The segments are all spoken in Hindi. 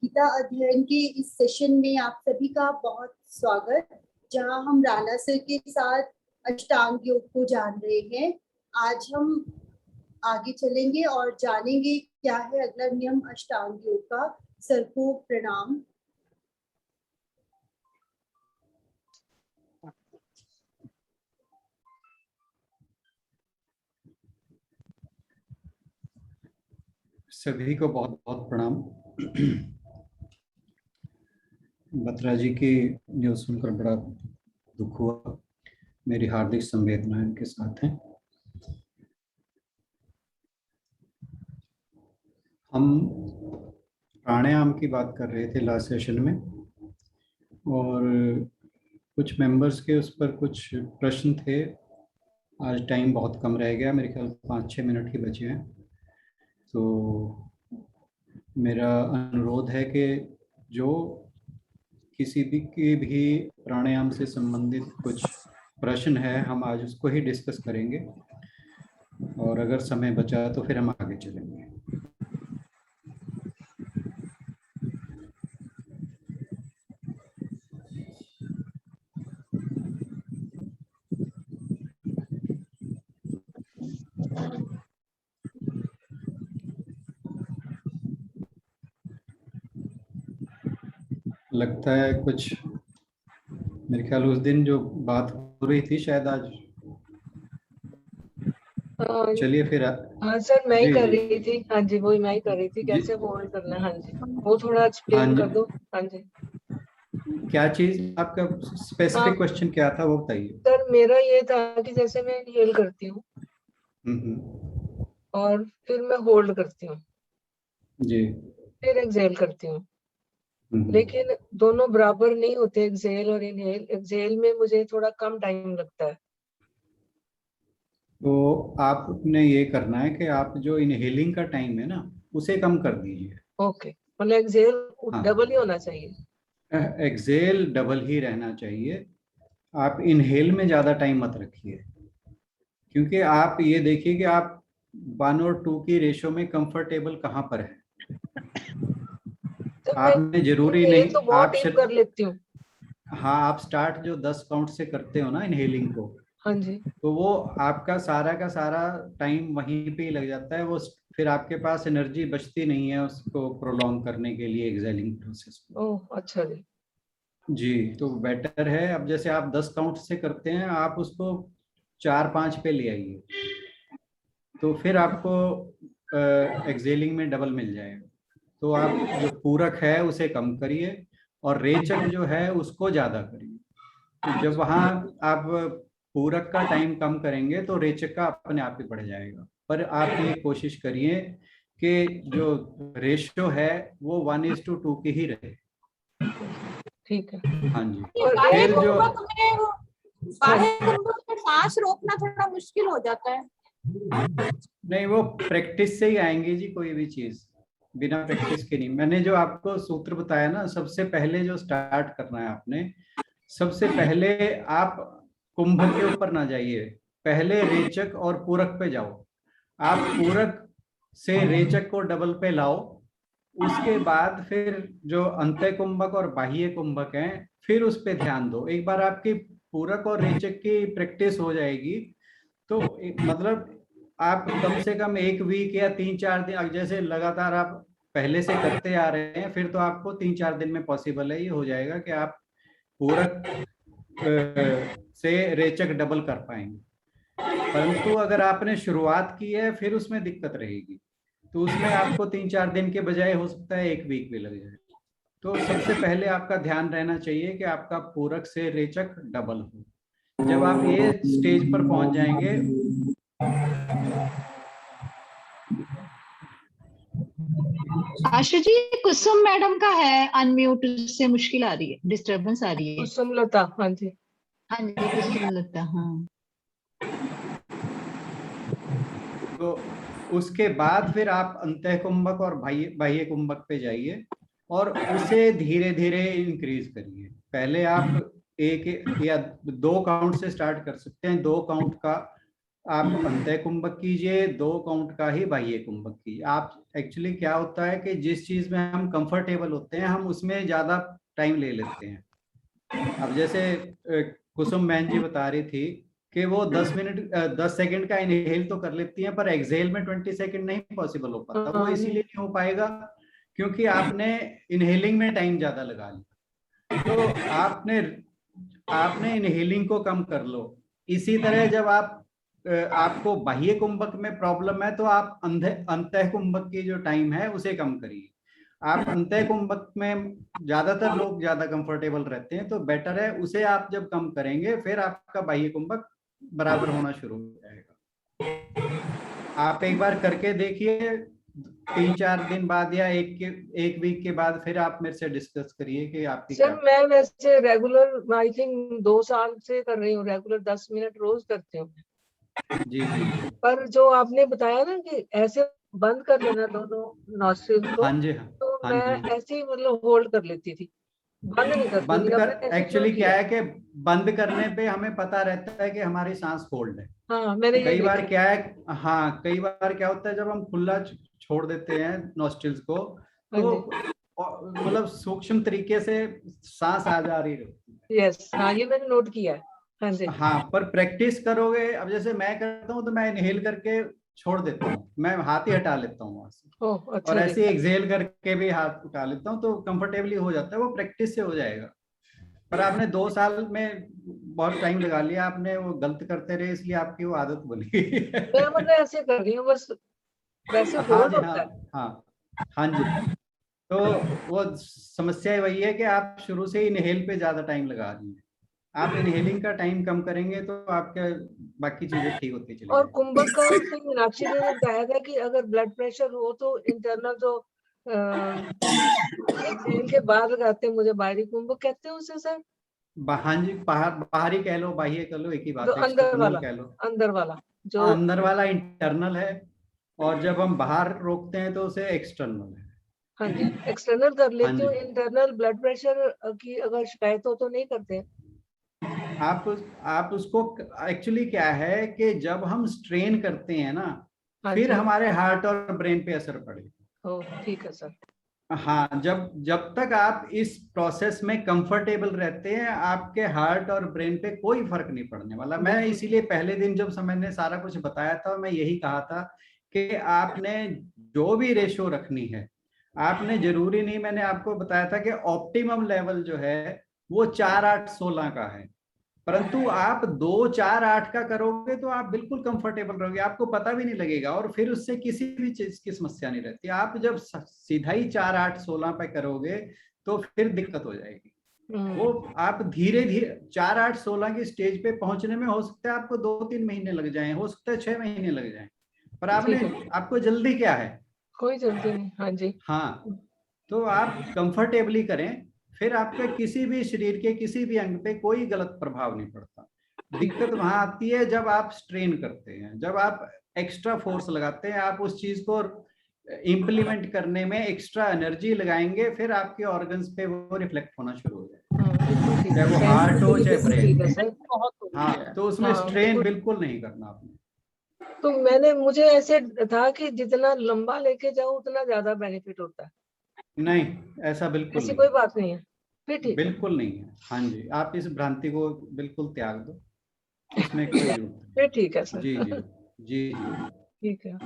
गीता अध्ययन के इस सेशन में आप सभी का बहुत स्वागत, जहां हम राणा सर के साथ अष्टांग योग को जान रहे हैं। आज हम आगे चलेंगे और जानेंगे क्या है अगला नियम अष्टांग योग का। सर को प्रणाम। सभी को बहुत बहुत प्रणाम। बत्रा जी की न्यूज़ सुनकर बड़ा दुख हुआ। मेरी हार्दिक संवेदनाएं उनके साथ हैं। हम प्राणायाम की बात कर रहे थे लास्ट सेशन में, और कुछ मेंबर्स के उस पर कुछ प्रश्न थे। आज टाइम बहुत कम रह गया, मेरे ख्याल 5-6 मिनट ही बचे हैं। तो मेरा अनुरोध है कि जो किसी भी प्राणायाम से संबंधित कुछ प्रश्न है, हम आज उसको ही डिस्कस करेंगे, और अगर समय बचा तो फिर हम आगे चलेंगे। लगता है कुछ, मेरे ख्याल उस दिन जो बात हो रही थी शायद आज, चलिए फिर। हाँ सर, मैं ही जी कर जी रही थी। हाँ जी, वही मैं ही कर रही थी। जी। कैसे होल्ड करना है? हाँ जी, वो थोड़ा एक्सप्लेन हाँ जी, कर दो। हाँ जी। क्या चीज, आपका हाँ स्पेसिफिक क्वेश्चन क्या था वो बताइए। सर, मेरा ये था कि जैसे मैं इनहेल करती हूँ हम्म। और फिर मैं होल्ड करती हूँ, जी। फिर एक्सहेल करती हूँ, हम्म। लेकिन दोनों बराबर नहीं होते। एक्सहेल और इनहेल, एक्सहेल में मुझे थोड़ा कम टाइम लगता है। तो आपने ये करना है कि आप जो इनहेलिंग का टाइम है ना, उसे कम कर दीजिए। ओके, मतलब एक्सहेल डबल ही हाँ, होना चाहिए। एक्सेल डबल ही रहना चाहिए। आप इनहेल में ज़्यादा टाइम मत रखिए, क्योंकि आप ये देखिए कि आप 1 और 2 की रेशो में कंफर्टेबल कहाँ पर है। तो मैं आप में जरूरी इनहेल नहीं, तो बहुत डीप कर लेती हूँ। हाँ, आप स्टार्ट जो 10 काउंट से करते हो ना इनहेलिंग को, हाँ जी। तो वो आपका सारा का सारा टाइम वहीं पे ही लग जाता है। वो फिर आपके पास एनर्जी बचती नहीं है उसको प्रोलॉन्ग करने के लिए एक्सेलिंग प्रोसेस को। ओह अच्छा जी। जी, तो बेटर है, अब जैसे आप 10 काउंट से करते हैं, आप उसको 4-5 पे ले आइए, तो फिर आपको एक्सेलिंग में डबल मिल जाएगा। तो आप जो पूरक है उसे कम करिए, और रेचक जो है उसको ज्यादा करिए। तो जब वहाँ आप पूरक का टाइम कम करेंगे तो रेचक का अपने आप ही बढ़ जाएगा। पर आप ये कोशिश करिए कि जो रेशियो है वो 1:2 की ही रहे। ठीक है। हाँ जी। और फिर जो में सांस रोकना थोड़ा मुश्किल हो जाता है। नहीं, वो प्रैक्टिस से ही आएंगे जी, कोई भी चीज बिना प्रैक्टिस के नहीं। मैंने जो आपको सूत्र बताया ना, सबसे पहले जो स्टार्ट करना है आपने, सबसे पहले आप कुंभ के ऊपर ना जाइए, पहले रेचक और पूरक पे जाओ। आप पूरक से रेचक को डबल पे लाओ, उसके बाद फिर जो अंतः कुंभक और बाह्य कुंभक हैं, फिर उस पे ध्यान दो। एक बार आपकी पूरक और रेचक की प्रैक्टिस हो जाएगी, तो मतलब आप कम से कम 1 वीक या 3-4 दिन, जैसे लगातार आप पहले से करते आ रहे हैं, फिर तो आपको 3-4 दिन में पॉसिबल है, ये हो जाएगा कि आप पूरक से रेचक डबल कर पाएंगे। परंतु अगर आपने शुरुआत की है फिर उसमें दिक्कत रहेगी, तो उसमें आपको 3-4 दिन के बजाय हो सकता है 1 वीक भी लग जाए। तो सबसे पहले आपका ध्यान रहना चाहिए कि आपका पूरक से रेचक डबल हो। जब आप ये स्टेज पर पहुंच जाएंगे, आशु जी, कुसुम मैडम का है अनम्यूट, उससे मुश्किल आ रही है, डिस्टरबेंस आ रही है। कुसुम लता, हाँ जी। हाँ जी, कुसुम लता। हाँ, तो उसके बाद फिर आप अंतः कुंभक और बाह्य बाह्य कुंभक पे जाइए, और उसे धीरे धीरे इंक्रीज करिए। पहले आप 1 या 2 काउंट से स्टार्ट कर सकते हैं, 2 काउंट का आप अंतः कुंभक कीजिए, 2 काउंट का ही बाह्य कुंभक कीजिए। आप एक्चुअली क्या होता है कि जिस चीज में हम कंफर्टेबल होते हैं हम उसमें ज्यादा टाइम ले लेते हैं। अब जैसे कुसुम बहन जी बता रही थी कि वो 10 सेकंड का इनहेल तो कर लेती हैं, पर एक्सहेल में 20 सेकंड नहीं पॉसिबल हो पाता। वो इसीलिए नहीं हो पाएगा क्योंकि आपने इनहेलिंग में टाइम ज्यादा लगा लिया। तो आपने इनहेलिंग को कम कर लो। इसी तरह जब आपको बाह्य कुंभक में प्रॉब्लम है तो आप अंतः कुंभक की जो टाइम है उसे कम करिए। आप अंतः कुंभक में ज्यादातर लोग ज्यादा कंफर्टेबल रहते हैं, तो बेटर है उसे आप जब कम करेंगे फिर आपका बाह्य कुंभक बराबर होना शुरू हो जाएगा। आप एक बार करके देखिए, 3-4 दिन बाद या एक वीक के बाद फिर आप मेरे से डिस्कस करिए कि आपकी सर मैं वैसे रेगुलर आई थिंक 2 साल से कर रही हूँ, रेगुलर 10 मिनट रोज करती हूँ। जी जी। पर जो आपने बताया ना कि ऐसे बंद कर लेना दोनों नॉस्ट्रिल को, हाँ जी, हाँ, तो हाँ मैं जी। ऐसे ही मतलब होल्ड कर लेती थी, बंद नहीं करती बंद थी। कर एक्चुअली क्या है कि बंद करने पे हमें पता रहता है कि हमारी सांस होल्ड है। हाँ मैंने ये कई बार देखा। क्या है, हाँ कई बार क्या होता है जब हम खुला छोड़ देते हैं नॉस्ट्रिल्स को हाँ तो जी, मतलब सूक्ष्म तरीके से सांस आ जा रही होती है। यस, हाँ ये मैंने नोट किया है। हाँ जी, हाँ, पर प्रैक्टिस करोगे, अब जैसे मैं करता हूँ तो मैं इनहेल करके छोड़ देता हूँ, मैं हाथ ही हटा लेता हूँ वहां से, ओह और अच्छा जी। ऐसे एक्सहेल करके भी हाथ उठा लेता हूँ, तो कंफर्टेबली हो जाता है। वो प्रैक्टिस से हो जाएगा। पर आपने 2 साल में बहुत टाइम लगा लिया, आपने वो गलत करते रहे इसलिए आपकी वो आदत बन गई। मैं मतलब ऐसे कर रही हूँ बस, वैसे हाँ होल्ड जी, हाँ, होता है। हाँ, हाँ जी। तो वो समस्या वही है कि आप शुरू से ही इनहेल पे ज्यादा टाइम लगा रही हैं। आप इनहेलिंग का टाइम कम करेंगे तो आपके बाकी चीजें ठीक होती चली और जाएंगी। कुंभक का उससे मीनाक्षी जी ने बताया था कि अगर ब्लड प्रेशर हो तो इंटरनल जो एक्सहेल के बाद लगाते हैं, मुझे बाहरी कुंभक कहते हैं उसे सर, हाँ जी, बाहरी कह लो बाह्य कह लो, एक ही जो बात है, एक्सटर्नल कह लो। अंदर वाला जो अंदर वाला इंटरनल है और जब हम बाहर रोकते हैं तो उसे एक्सटर्नल है। हाँ जी एक्सटर्नल कर हाँ लेती जी। हूँ। इंटरनल ब्लड प्रेशर की अगर शिकायत हो तो नहीं करते। आप उसको एक्चुअली क्या है कि जब हम स्ट्रेन करते हैं ना हाँ फिर जी, हमारे हार्ट और ब्रेन पे असर पड़ेगा। ओह ठीक है सर। हाँ, जब तक आप इस प्रोसेस में कंफर्टेबल रहते हैं आपके हार्ट और ब्रेन पे कोई फर्क नहीं पड़ने वाला। मैं बिल्कुल। इसीलिए पहले दिन जब मैंने सारा कुछ बताया था मैं यही कहा था कि आपने जो भी रेशो रखनी है, आपने जरूरी नहीं, मैंने आपको बताया था कि ऑप्टिमम लेवल जो है वो 4-8-16 का है, परंतु आप 2-4-8 का करोगे तो आप बिल्कुल कंफर्टेबल रहोगे, आपको पता भी नहीं लगेगा और फिर उससे किसी भी चीज की समस्या नहीं रहती। आप जब सीधा ही 4-8-16 पे करोगे तो फिर दिक्कत हो जाएगी। वो आप धीरे धीरे 4-8-16 की स्टेज पे पहुंचने में हो सकता है आपको 2-3 महीने लग जाएं, हो सकता है 6 महीने लग जाएं, पर आपको जल्दी क्या है? कोई जल्दी नहीं। हाँ जी। हाँ, तो आप कंफर्टेबली करें, फिर आपके किसी भी शरीर के किसी भी अंग पे कोई गलत प्रभाव नहीं पड़ता। दिक्कत वहां आती है जब आप स्ट्रेन करते हैं, जब आप एक्स्ट्रा फोर्स लगाते हैं, आप उस चीज को इम्प्लीमेंट करने में एक्स्ट्रा एनर्जी लगाएंगे, फिर आपके ऑर्गन्स पे वो रिफ्लेक्ट होना शुरू हो जाएगा, चाहे वो हार्ट हो चाहे ब्रेन। बहुत हो रही हाँ, है। तो उसमें स्ट्रेन बिल्कुल नहीं करना आपने। तो मुझे ऐसे था कि जितना लंबा लेके जाओ उतना ज्यादा बेनिफिट होता है। नहीं, ऐसा बिल्कुल ऐसी नहीं कोई है, बात नहीं है, फिर ठीक है। बिल्कुल नहीं है। हाँ जी, आप इस भ्रांति को बिल्कुल त्याग दो, इसमें कोई जरूरत फिर नहीं। ठीक है सर। जी जी, जी जी। ठीक है,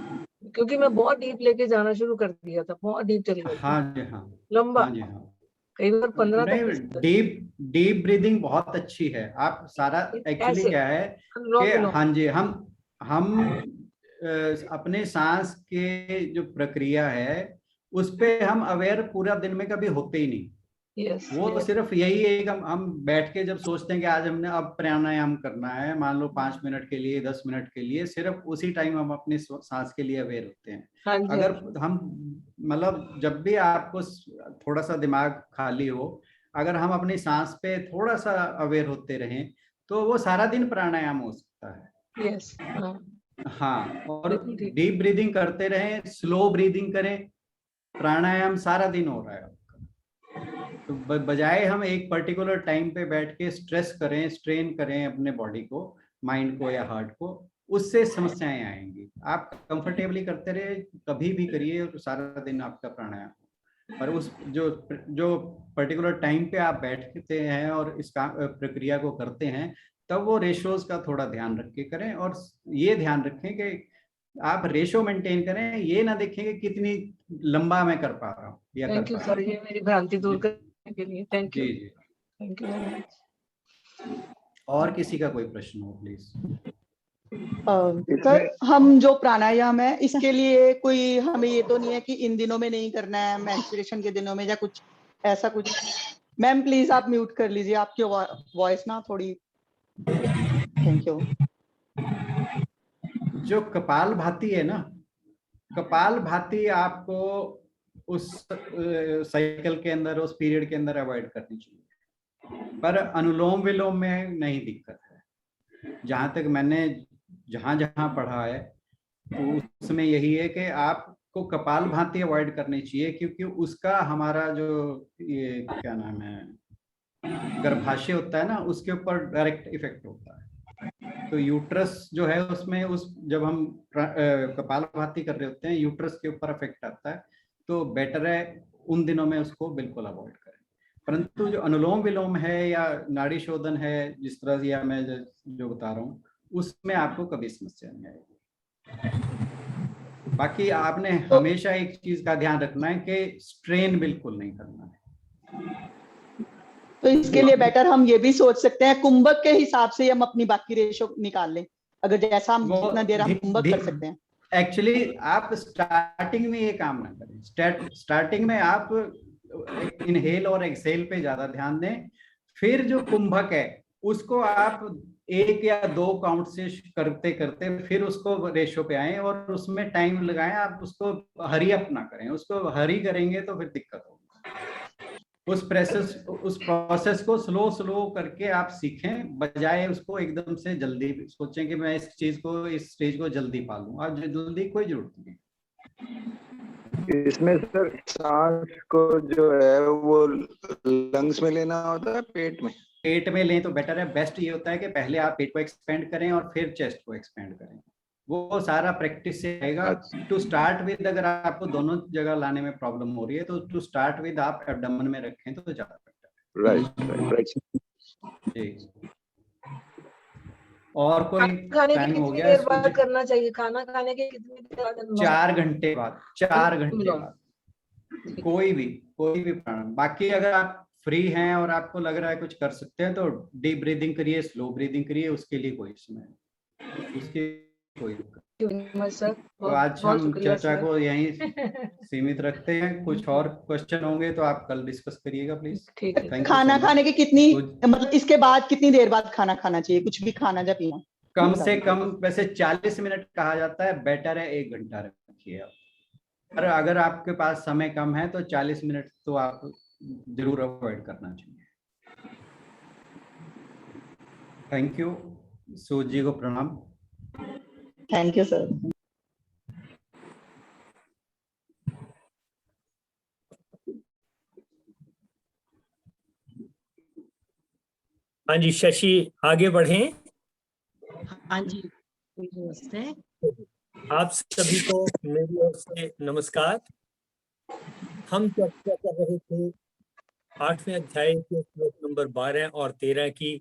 क्योंकि मैं बहुत डीप लेके जाना शुरू कर दिया था, बहुत डीप चली गई थी, हाँ जी, हाँ, लंबा, हाँ जी, हाँ। कई बार 15 तक नहीं, भी चली डीप डीप ब्रीदिंग बहुत अच्छी है। आप सारा गई। एक्चुअली ऐसे क्या है अनुलोम कि विलोम। हाँ जी, हम अपने सांस के जो प्रक्रिया है उस पे हम अवेयर पूरा दिन में कभी होते ही नहीं। यस वो यस। सिर्फ यही है कि हम बैठ के जब सोचते हैं कि आज हमने अब प्राणायाम करना है, मान लो 5 मिनट के लिए 10 मिनट के लिए, सिर्फ उसी टाइम हम अपनी सांस के लिए अवेयर होते हैं। हाँ जी, हाँ अगर जी। हम मतलब जब भी आपको थोड़ा सा दिमाग खाली हो, अगर हम अपनी सांस पे थोड़ा सा अवेयर होते रहें तो वो सारा दिन प्राणायाम हो सकता है। यस हाँ, हाँ, और बिल्कुल ठीक। डीप ब्रीदिंग करते रहें, स्लो ब्रीदिंग करें, प्राणायाम सारा दिन हो रहा है। तो बजाय हम एक पर्टिकुलर टाइम पे बैठ के स्ट्रेस करें, स्ट्रेन करें अपने बॉडी को, माइंड को या हार्ट को, उससे समस्याएं आएंगी। आप कंफर्टेबली करते रहे, कभी भी करिए सारा दिन आपका प्राणायाम, पर उस जो पर्टिकुलर टाइम पे आप बैठते हैं और इस प्रक्रिया को करते हैं, तब वो रेशोज का थोड़ा ध्यान रख के करें, और ये ध्यान रखें कि आप रेशो मेंटेन करें, ये ना देखें कि कितनी लंबा मैं कर पा रहा हूँ या थैंक कर यू पा सर, रहा ये मेरी भ्रांति दूर जी। करने के लिए थैंक हूँ। यू, जी जी। Thank you very much. और किसी का कोई प्रश्न हो प्लीज? सर, हम जो प्राणायाम है इसके लिए कोई हमें ये तो नहीं है कि इन दिनों में नहीं करना है, मेंस्ट्रुएशन के दिनों में या कुछ ऐसा कुछ? मैम प्लीज आप म्यूट कर लीजिए, आपकी वॉइस ना थोड़ी। Thank you. जो कपाल भाती है ना, कपाल भाती आपको उस साइकिल के अंदर, उस पीरियड के अंदर अवॉइड करनी चाहिए, पर अनुलोम विलोम में नहीं दिक्कत है। जहां तक मैंने जहां जहां पढ़ा है तो उसमें यही है कि आपको कपाल भाती अवॉइड करनी चाहिए, क्योंकि उसका हमारा जो ये क्या नाम है गर्भाशय होता है ना, उसके ऊपर डायरेक्ट इफेक्ट होता है। तो यूट्रस जो है उसमें जब हम कपाल भाती कर रहे होते हैं, यूट्रस के ऊपर इफेक्ट आता है, तो बेटर है उन दिनों में उसको बिल्कुल अवॉइड करें। परंतु जो अनुलोम विलोम है या नाड़ी शोधन है, जिस तरह से मैं जो बता रहा हूँ, उसमें आपको कभी समस्या नहीं आएगी। बाकी आपने हमेशा एक चीज का ध्यान रखना है कि स्ट्रेन बिल्कुल नहीं करना है। तो इसके लिए बेटर हम ये भी सोच सकते हैं कुंभक के हिसाब से हम अपनी बाकी रेशो निकाल लें, अगर जैसा हम जितना देर हम कुंभक कर सकते हैं। एक्चुअली आप स्टार्टिंग में ये काम ना करें। स्टार्टिंग में आप इनहेल और एक्सहेल पे ज्यादा ध्यान दें, फिर जो कुंभक है उसको आप 1 या 2 काउंट से करते करते फिर उसको रेशो पे आए और उसमें टाइम लगाएं। आप उसको हरी अप ना करें, उसको हरी करेंगे तो फिर दिक्कत होगी। उस प्रोसेस को स्लो करके आप सीखें, बजाय उसको एकदम से जल्दी सोचें कि मैं इस स्टेज को जल्दी पा लूं। आप जल्दी कोई जरूरत नहीं। इसमें सर सांस को जो है वो लंग्स में लेना होता है, पेट में? पेट में लें तो बेटर है। बेस्ट ये होता है कि पहले आप पेट को एक्सपेंड करें और फिर चेस्ट को एक्सपेंड करें। वो सारा प्रैक्टिस से आएगा। टू स्टार्ट विद, अगर आपको दोनों जगह लाने में प्रॉब्लम हो रही है तो टू स्टार्ट विद आप एब्डोमेन में रखें तो ज्यादा बेटर है। राइट। और कोई टाइम हो गया? देर बाद करना चाहिए, खाना खाने के कितनी देर बाद? 4 घंटे बाद। 4 घंटे बाद कोई भी प्राणायाम। बाकी अगर आप फ्री हैं और आपको लग रहा है कुछ कर सकते हैं तो डीप ब्रीदिंग करिए, स्लो ब्रीदिंग करिए, उसके लिए कोई इसमें उसके कोई। तो आज हम चर्चा को यहीं सीमित रखते हैं। कुछ और क्वेश्चन होंगे तो आप कल डिस्कस करिएगा प्लीज। ठीक है। खाना खाने की कितनी मतलब इसके बाद कितनी देर बाद खाना खाना चाहिए? कुछ भी खाना या पीना? कम से कम वैसे 40 मिनट कहा जाता है, बेटर है 1 घंटा रखिए आप। पर अगर आपके पास समय कम है तो 40 मिनट तो आप जरूर अवॉइड करना चाहिए। Thank you. सूज जी को प्रणाम। Thank you sir. हाँ जी शशि, आगे बढ़ें। हाँ जी, नमस्ते। आप सभी को मेरी ओर से नमस्कार। हम चर्चा कर रहे थे 8वें अध्याय के श्लोक नंबर 12 और 13 की।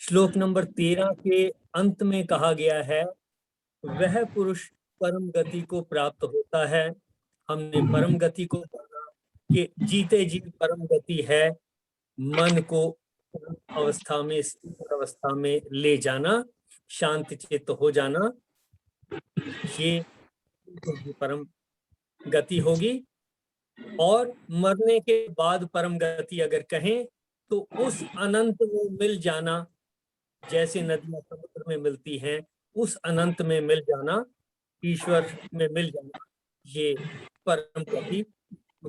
श्लोक नंबर 13 के अंत में कहा गया है, वह पुरुष परम गति को प्राप्त होता है। हमने परम गति को जाना कि जीते जी परम गति है मन को अवस्था में, स्थिर अवस्था में ले जाना, शांत चित्त हो जाना, ये परम गति होगी। और मरने के बाद परम गति अगर कहें तो उस अनंत में मिल जाना, जैसे नदियां समुद्र में मिलती हैं, उस अनंत में मिल जाना, ईश्वर में मिल जाना, ये परम गति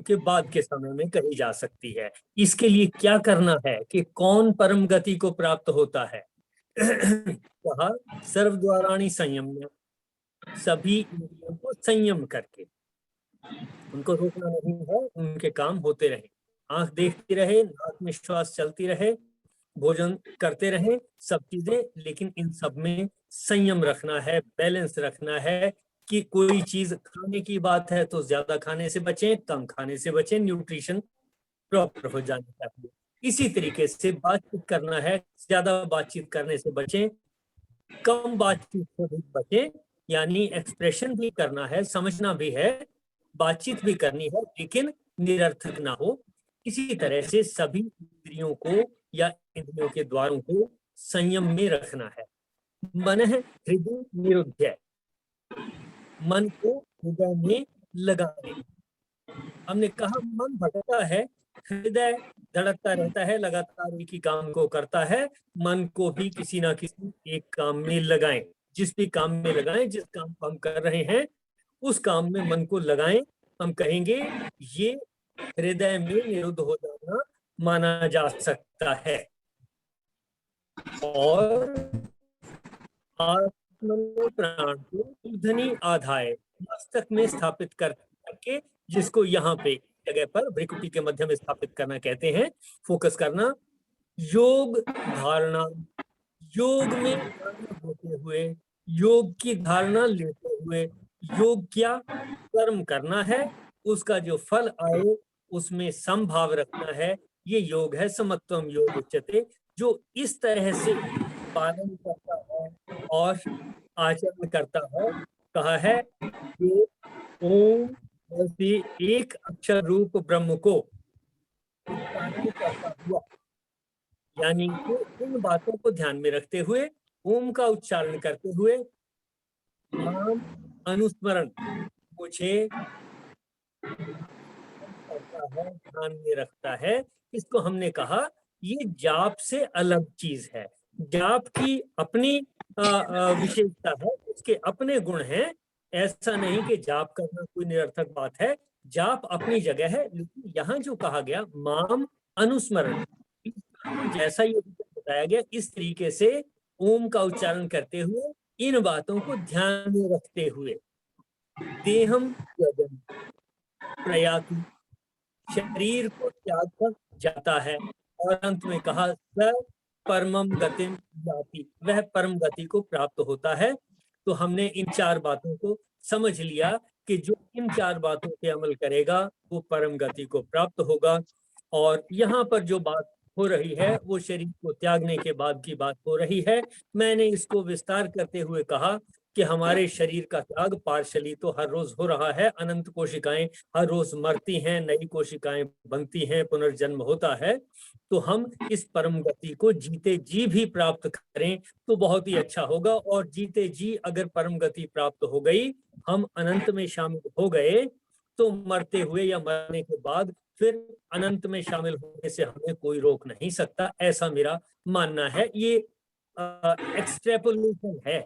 के बाद के समय में कही जा सकती है। इसके लिए क्या करना है कि कौन परम गति को प्राप्त होता है? कहा सर्वद्वाराणि संयम्य, सभी इंद्रियों को संयम करके, उनको रोकना नहीं है, उनके काम होते रहे, आंख देखती रहे, नाक में श्वास चलती रहे, भोजन करते रहे, सब चीजें, लेकिन इन सब में संयम रखना है, बैलेंस रखना है कि कोई चीज खाने की बात है तो ज्यादा खाने से बचें, कम खाने से बचें, न्यूट्रिशन प्रॉपर हो जाना चाहिए। इसी तरीके से बातचीत करना है, ज्यादा बातचीत करने से बचें, कम बातचीत से भी बचें, यानी एक्सप्रेशन भी करना है, समझना भी है, बातचीत भी करनी है, लेकिन निरर्थक ना हो। इसी तरह से सभी इंद्रियों को या इंद्रियों के द्वारों को संयम में रखना है। मन हृदय निरुद्ध, मन को हृदय में लगाए। हमने कहा मन भटकता है, हृदय धड़कता रहता है, लगातार एक ही काम को करता है। मन को भी किसी ना किसी एक काम में लगाएं, जिस भी काम में लगाएं, जिस काम को हम कर रहे हैं उस काम में मन को लगाएं। हम कहेंगे ये हृदय में निरुद्ध हो जाना माना जा सकता है। और आत्मनो प्राण को मूर्धनि आधाय, मस्तक में स्थापित करके, जिसको यहाँ पे जगह पर भ्रिकुटी के मध्य में स्थापित करना कहते हैं, फोकस करना। योग धारणा, योग में होते हुए, योग की धारणा लेते हुए, योग क्या कर्म करना है, उसका जो फल आए उसमें समभाव रखना है, ये योग है। समत्वम योग उच्यते। जो इस तरह से पालन करता है और आचरण करता है, कहा है कि ओम ऐसे एक अक्षर रूप ब्रह्म को पालन करता हुआ, यानी कि इन बातों को ध्यान में रखते हुए, ओम का उच्चारण करते हुए, नाम अनुस्मरण मुझे करता है, ध्यान में रखता है। इसको हमने कहा ये जाप से अलग चीज है। जाप की अपनी विशेषता है, उसके अपने गुण हैं। ऐसा नहीं कि जाप करना कोई निरर्थक बात है, जाप अपनी जगह है। लेकिन यहाँ जो कहा गया माम अनुस्मरण, जैसा ये बताया गया, इस तरीके से ओम का उच्चारण करते हुए, इन बातों को ध्यान में रखते हुए, देहम त्यजन प्रयाति, शरीर को त्याग कर जाता है। और अंत में कहा स परमम गतिम याति, वह परम गति को प्राप्त होता है। तो हमने इन चार बातों को समझ लिया कि जो इन चार बातों पे अमल करेगा वो परम गति को प्राप्त होगा। और यहाँ पर जो बात हो रही है वो शरीर को त्यागने के बाद की बात हो रही है। मैंने इसको विस्तार करते हुए कहा कि हमारे शरीर का त्याग पार्शली तो हर रोज हो रहा है। अनंत कोशिकाएं हर रोज मरती हैं, नई कोशिकाएं बनती हैं, पुनर्जन्म होता है। तो हम इस परम गति को जीते जी भी प्राप्त करें तो बहुत ही अच्छा होगा। और जीते जी अगर परम गति प्राप्त हो गई, हम अनंत में शामिल हो गए, तो मरते हुए या मरने के बाद फिर अनंत में शामिल होने से हमें कोई रोक नहीं सकता, ऐसा मेरा मानना है। ये एक्सट्रैपोलेशन है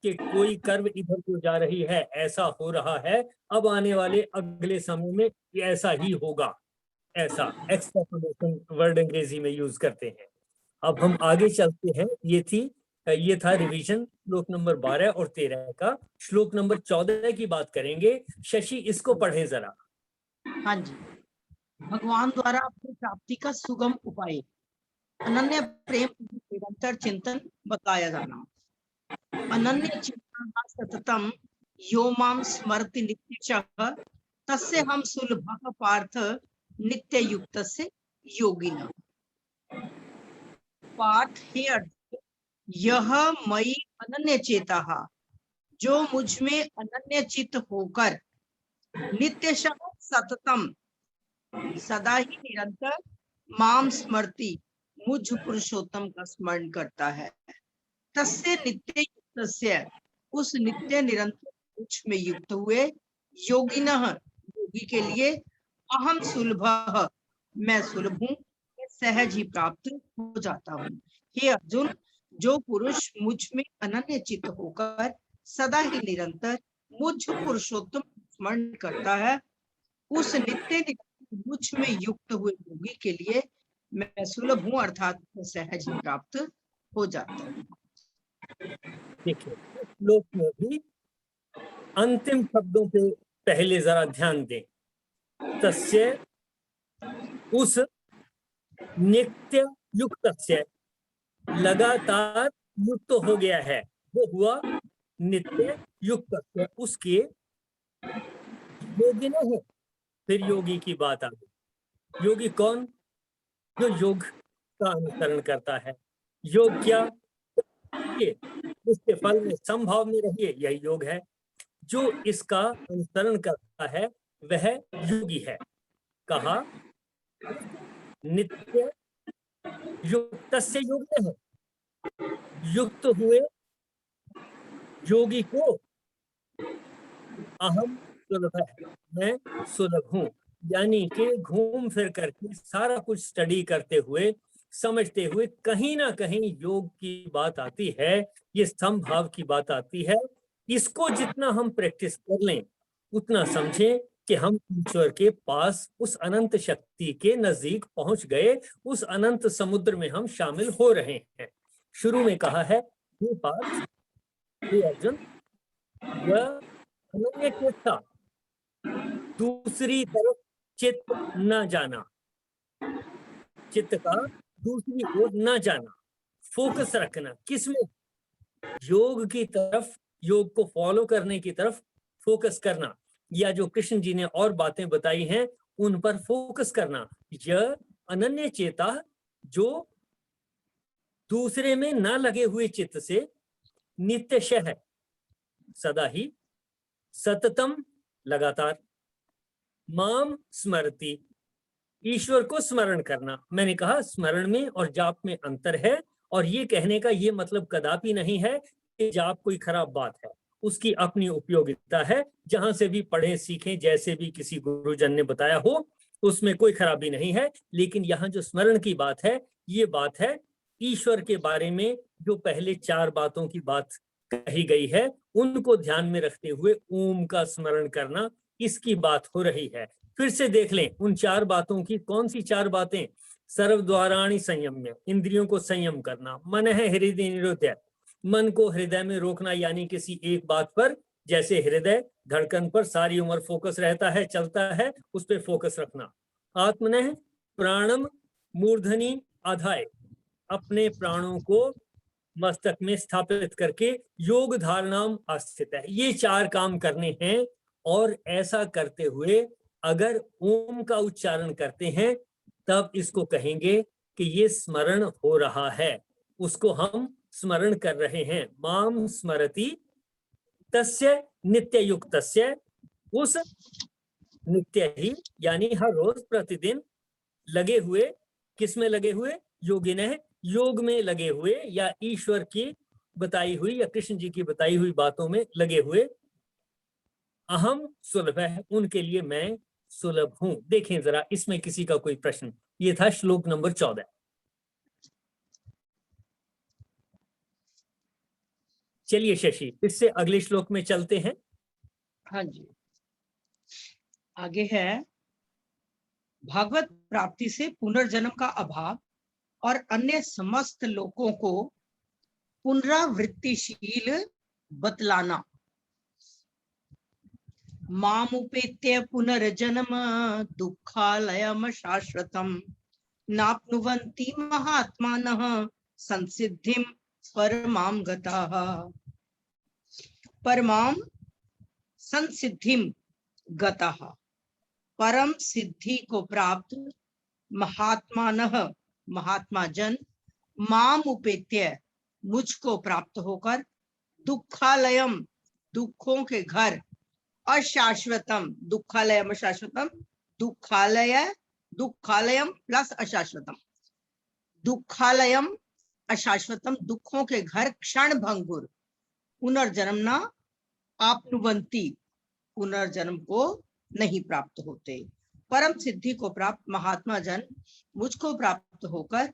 कि कोई कर्व इधर को जा रही है, ऐसा हो रहा है, अब आने वाले अगले समय में ऐसा ही होगा, ऐसा एक्सट्रैपोलेशन वर्ड अंग्रेजी में यूज करते हैं। अब हम आगे चलते हैं। ये था रिवीजन श्लोक नंबर 12 और 13 का। श्लोक नंबर 14 की बात करेंगे। शशि इसको पढ़े जरा। हाँ जी। भगवान द्वारा अपनी प्राप्ति का सुगम उपाय, अनन्य प्रेम निरंतर चिंतन बताया जाना। अनन्य चिंतन सततम यो माम स्मरति नित्यशः तस्य हम सुलभः पार्थ नित्य युक्तस्य योगिनः। पार्थ हे अर्जुन, यह मयि अनन्य चेतः, जो मुझ में अनन्य चित्त होकर नित्यशः सततम सदा ही निरंतर माम स्मृति मुझ पुरुषोत्तम का स्मरण करता है, तस्य नित्य युक्तस्य उस नित्य निरंतर मुझ में युक्त हुए योगिनः योगी के लिए अहम सुलभः मैं सुलभ हूँ, सहज ही प्राप्त हो जाता हूँ। हे अर्जुन, जो पुरुष मुझ में अनन्य चित्त होकर सदा ही निरंतर मुझ पुरुषोत्तम स्मरण करता है, उस नित्य मुझ में युक्त हुए योगी के लिए मैं सुलभ हूँ, अर्थात सहज ही प्राप्त हो जाता है। देखिए श्लोक में भी अंतिम शब्दों पे पहले जरा ध्यान दें। तस्य उस नित्य युक्त से लगातार युक्त हो गया है, वो हुआ नित्य युक्त, उसके योगी नहीं है। फिर योगी की बात आ गई। योगी कौन? जो योग का अनुसरण करता है। योग क्या? इसके फल में समभाव में रहिए, यही योग है। जो इसका अनुसरण करता है वह योगी है। कहा नित्य युक्त से युक्त है। युक्त हुए योगी को अहम सुलभ है, मैं सुलभ हूं। यानी कि घूम फिर करके सारा कुछ स्टडी करते हुए, समझते हुए कहीं ना कहीं योग की बात आती है, ये समभाव की बात आती है। इसको जितना हम प्रैक्टिस कर लें उतना समझें कि हम ईश्वर के पास उस अनंत शक्ति के नजदीक पहुंच गए, उस अनंत समुद्र में हम शामिल हो रहे हैं। शुरू में कहा है हे पार्थ, हे अर्जुन, यह अनन्य चित्ता, दूसरी तरफ चित्त न जाना, चित्त का दूसरी ओर न जाना, फोकस रखना। किसमें? योग की तरफ, योग को फॉलो करने की तरफ फोकस करना, या जो कृष्ण जी ने और बातें बताई हैं उन पर फोकस करना। यह अनन्य चेता, जो दूसरे में ना लगे हुए चित्त से नित्यशः है, सदा ही, सततम लगातार, माम स्मरति, ईश्वर को स्मरण करना। मैंने कहा स्मरण में और जाप में अंतर है, और ये कहने का ये मतलब कदापि नहीं है कि जाप कोई खराब बात है। उसकी अपनी उपयोगिता है, जहां से भी पढ़ें सीखें, जैसे भी किसी गुरुजन ने बताया हो, उसमें कोई खराबी नहीं है। लेकिन यहाँ जो स्मरण की बात है, ये बात है ईश्वर के बारे में जो पहले 4 बातों की बात कही गई है, उनको ध्यान में रखते हुए ओम का स्मरण करना, इसकी बात हो रही है। फिर से देख लें उन 4 बातों की। कौन सी 4 बातें? सर्वद्वाराणि संयम्य, इंद्रियों को संयम करना, मन है हृदय निरोध्य, मन को हृदय में रोकना, यानी किसी एक बात पर, जैसे हृदय धड़कन पर सारी उम्र फोकस रहता है, चलता है, उस पर फोकस रखना। आत्मनः प्राणम मूर्धनि आधाय, अपने प्राणों को मस्तक में स्थापित करके योग धारणाम आस्थित है। ये 4 काम करने हैं, और ऐसा करते हुए अगर ओम का उच्चारण करते हैं तब इसको कहेंगे कि ये स्मरण हो रहा है, उसको हम स्मरण कर रहे हैं। माम स्मरति तस्य नित्य युक्तस्य, उस नित्य ही यानी हर रोज प्रतिदिन लगे हुए, किसमें लगे हुए? योगिनः, योग में लगे हुए, या ईश्वर की बताई हुई या कृष्ण जी की बताई हुई बातों में लगे हुए। अहम सुलभ है, उनके लिए मैं सुलभ हूं। देखें जरा इसमें किसी का कोई प्रश्न? ये था श्लोक नंबर 14। चलिए शशि, इससे अगले श्लोक में चलते हैं। हाँ जी, आगे है भागवत प्राप्ति से पुनर्जन्म का अभाव और अन्य समस्त लोगों को पुनरावृत्तिशील बतलाना। मामुपेत्य पुनर्जन्म दुःखालयम शाश्वतम नाप्नुवन्ति महात्मानः संसिद्धिं परमां गताः। परमां संसिद्धिं गताः, परम सिद्धि को प्राप्त महात्मानः, महात्मा जन, माम उपेत्य, मुझको प्राप्त होकर, दुःखालयम, दुखों के घर, अशाश्वतम, दुःखालयम अशाश्वतम, दुःखालय, दुःखालयम प्लस अशाश्वतम, दुःखालयम अशाश्वतम, दुखों के घर, क्षण भंगुर, पुनर्जन्म न आपनुवंती, पुनर्जन्म को नहीं प्राप्त होते। परम सिद्धि को प्राप्त महात्मा जन, मुझको प्राप्त होकर,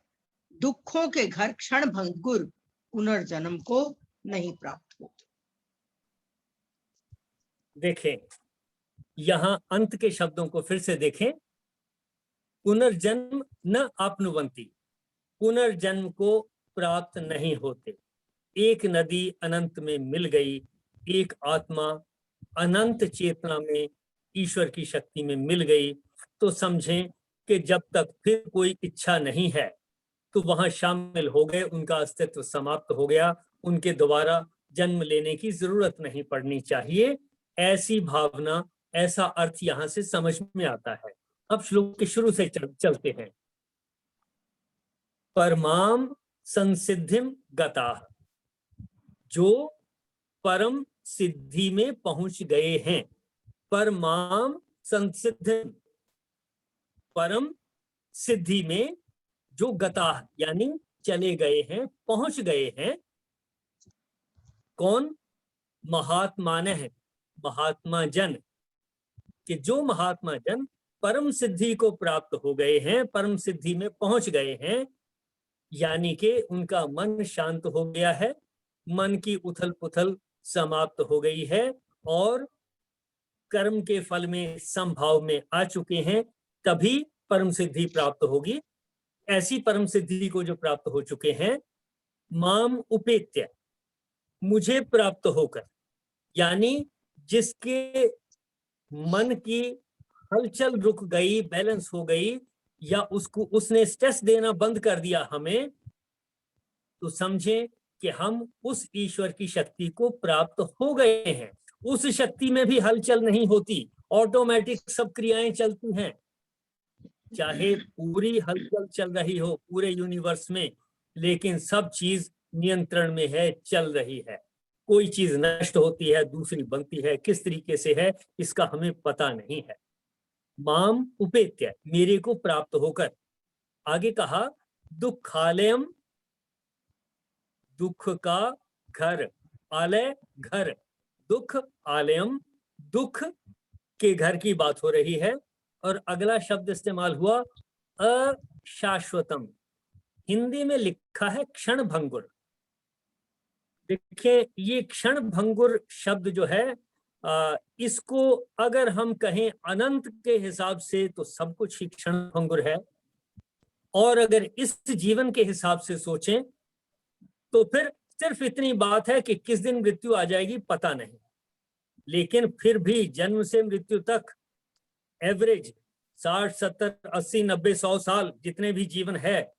दुखों के घर, क्षण भंगुर, पुनर्जन्म को नहीं प्राप्त होते। देखें यहां अंत के शब्दों को फिर से देखें। पुनर्जन्म न आपनुवंती, पुनर्जन्म को प्राप्त नहीं होते। एक नदी अनंत में मिल गई, एक आत्मा अनंत चेतना में ईश्वर की शक्ति में मिल गई, तो समझें कि जब तक फिर कोई इच्छा नहीं है तो वहां शामिल हो गए, उनका अस्तित्व समाप्त हो गया, उनके दोबारा जन्म लेने की जरूरत नहीं पड़नी चाहिए। ऐसी भावना, ऐसा अर्थ यहां से समझ में आता है। अब श्लोक के शुरू से चलते हैं। परमाम संसिद्धिम गताः, जो परम सिद्धि में पहुंच गए हैं। परमाम संसिद्धिम, परम सिद्धि में जो गताः यानी चले गए हैं, पहुंच गए हैं। कौन? महात्मा ने है, महात्मा जन, कि जो महात्मा जन परम सिद्धि को प्राप्त हो गए हैं, परम सिद्धि में पहुंच गए हैं, यानी कि उनका मन शांत हो गया है, मन की उथल पुथल समाप्त हो गई है और कर्म के फल में समभाव में आ चुके हैं, तभी परम सिद्धि प्राप्त होगी। ऐसी परम सिद्धि को जो प्राप्त हो चुके हैं, माम उपेत्य, मुझे प्राप्त होकर, यानी जिसके मन की हलचल रुक गई, बैलेंस हो गई, या उसने स्ट्रेस देना बंद कर दिया हमें, तो समझें कि हम उस ईश्वर की शक्ति को प्राप्त हो गए हैं। उस शक्ति में भी हलचल नहीं होती, ऑटोमेटिक सब क्रियाएं चलती हैं। चाहे पूरी हलचल चल रही हो पूरे यूनिवर्स में, लेकिन सब चीज नियंत्रण में है, चल रही है। कोई चीज नष्ट होती है, दूसरी बनती है, किस तरीके से है इसका हमें पता नहीं है। माम उपेत्य, मेरे को प्राप्त होकर। आगे कहा दुखालयम, दुख का घर, आलय घर, दुख आलयम, दुख के घर की बात हो रही है। और अगला शब्द इस्तेमाल हुआ अशाश्वतम, हिंदी में लिखा है क्षण भंगुर। देखिए ये क्षण भंगुर शब्द जो है, इसको अगर हम कहें अनंत के हिसाब से तो सब कुछ ही क्षण भंगुर है, और अगर इस जीवन के हिसाब से सोचें तो फिर सिर्फ इतनी बात है कि किस दिन मृत्यु आ जाएगी पता नहीं। लेकिन फिर भी जन्म से मृत्यु तक एवरेज 60, 70, 80, 90, 100 साल जितने भी जीवन है,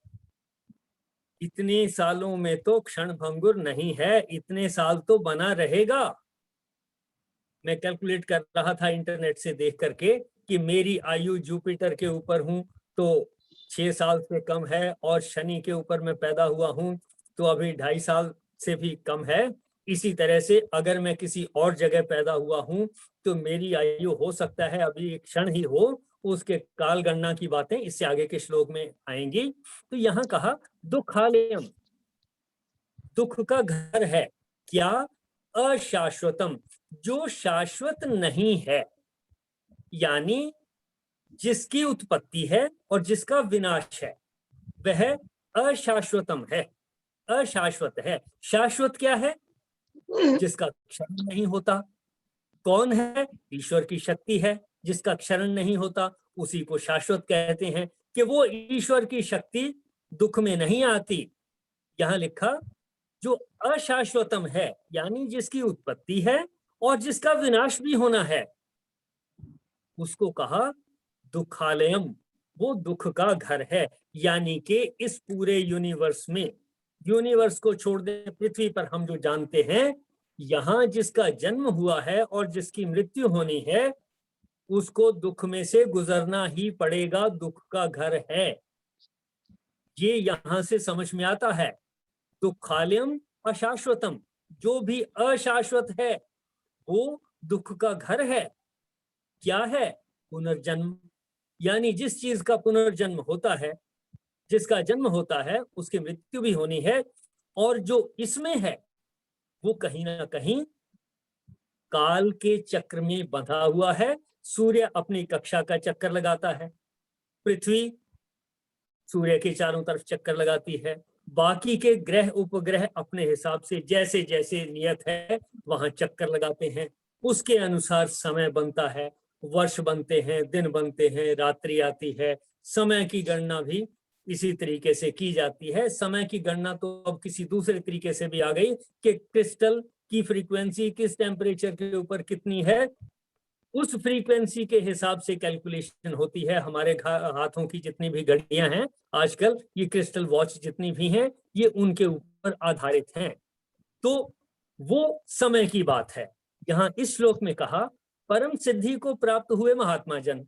इतने सालों में तो क्षण भंगुर नहीं है, इतने साल तो बना रहेगा। मैं कैलकुलेट कर रहा था इंटरनेट से देख करके कि मेरी आयु जुपिटर के ऊपर हूं तो 6 साल से कम है, और शनि के ऊपर मैं पैदा हुआ हूं तो अभी 2.5 साल से भी कम है। इसी तरह से अगर मैं किसी और जगह पैदा हुआ हूं तो मेरी आयु हो सकता है अभी एक क्षण ही हो। उसके काल गणना की बातें इससे आगे के श्लोक में आएंगी। तो यहां कहा दुखालयम, दुख का घर है। क्या? अशाश्वतम, जो शाश्वत नहीं है, यानी जिसकी उत्पत्ति है और जिसका विनाश है, वह अशाश्वतम है, अशाश्वत है। शाश्वत क्या है? जिसका क्षरण नहीं होता। कौन है? ईश्वर की शक्ति है, जिसका क्षरण नहीं होता उसी को शाश्वत कहते हैं, कि वो ईश्वर की शक्ति दुख में नहीं आती। यहां लिखा जो अशाश्वतम है, यानी जिसकी उत्पत्ति है और जिसका विनाश भी होना है, उसको कहा दुखालयम, वो दुख का घर है। यानी कि इस पूरे यूनिवर्स में, यूनिवर्स को छोड़ दें, पृथ्वी पर हम जो जानते हैं, यहां जिसका जन्म हुआ है और जिसकी मृत्यु होनी है, उसको दुख में से गुजरना ही पड़ेगा, दुख का घर है। ये यहां से समझ में आता है। दुखालयम अशाश्वतम, जो भी अशाश्वत है वो दुख का घर है। क्या है? पुनर्जन्म, यानी जिस चीज का पुनर्जन्म होता है, जिसका जन्म होता है, उसकी मृत्यु भी होनी है। और जो इसमें है वो कहीं ना कहीं काल के चक्र में बंधा हुआ है। सूर्य अपनी कक्षा का चक्कर लगाता है, पृथ्वी सूर्य के चारों तरफ चक्कर लगाती है, बाकी के ग्रह उपग्रह अपने हिसाब से जैसे जैसे नियत है वहां चक्कर लगाते हैं। उसके अनुसार समय बनता है, वर्ष बनते हैं, दिन बनते हैं, रात्रि आती है। समय की गणना भी इसी तरीके से की जाती है। समय की गणना तो अब किसी दूसरे तरीके से भी आ गई कि क्रिस्टल की फ्रीक्वेंसी किस टेम्परेचर के ऊपर कितनी है, उस फ्रीक्वेंसी के हिसाब से कैलकुलेशन होती है। हमारे हाथों की जितनी भी घड़ियां हैं आजकल, ये क्रिस्टल वॉच जितनी भी हैं, ये उनके ऊपर आधारित हैं। तो वो समय की बात है। यहाँ इस श्लोक में कहा परम सिद्धि को प्राप्त हुए महात्मा जन।